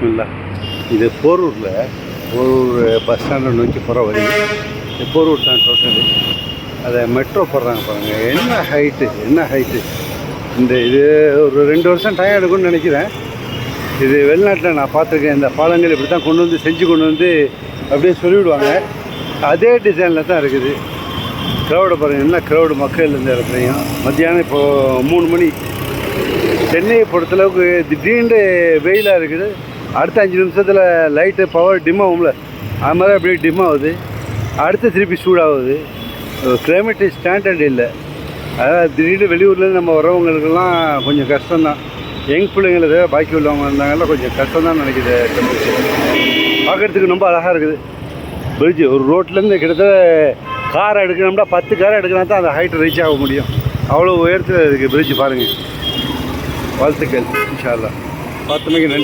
பிஸ்மில்லா. இது போரூரில் பஸ் ஸ்டாண்டை நோக்கி போகிற வழி. இது போரூர் தான் டோட்டலி. அதை மெட்ரோ போடுறாங்க பாருங்கள். என்ன ஹைட்டு இது ஒரு 2 வருஷம் டைம் எடுக்கும்னு நினைக்கிறேன். இது வெளிநாட்டில் நான் பார்த்துருக்கேன். இந்த பாலங்கள் இப்படி தான் கொண்டு வந்து அப்படியே சொல்லிவிடுவாங்க. அதே டிசைனில் தான் இருக்குது. க்ரௌடை பாருங்கள், என்ன க்ரௌடு மக்கள் இந்த இடத்துலையும். மத்தியானம் இப்போது 3 மணி. சென்னையை பொறுத்தளவுக்கு திடீர்னு வெயிலாக இருக்குது. அடுத்த 5 நிமிஷத்தில் லைட்டு பவர் டிம் ஆகும்ல, அது மாதிரி அப்படியே டிம் ஆகுது. அடுத்து திருப்பி சூடாகுது. கிளைமேட்டு ஸ்டாண்டர்ட் இல்லை. அதாவது திடீர்னு வெளியூர்லேருந்து நம்ம வரவங்களுக்கெல்லாம் கொஞ்சம் கஷ்டம்தான். யங் பிள்ளைங்களை தவிர பாக்கி உள்ளவங்க இருந்தாங்கலாம் கொஞ்சம் கஷ்டம்தான் நினைக்கிது. டெம்பரேச்சர் பார்க்குறதுக்கு ரொம்ப அழகாக இருக்குது. பிரிட்ஜு ஒரு ரோட்லேருந்து கிட்டத்தட்ட காரை எடுக்கணும்னா 10 காரை எடுக்கணும் தான் அந்த ஹைட்டு ரீச் ஆக முடியும். அவ்வளோ உயரத்தில் இருக்குது பிரிட்ஜு பாருங்கள். வாழ்த்துக்கள். இன்ஷா அல்லாஹ். பார்த்தமைக்கு நன்றி.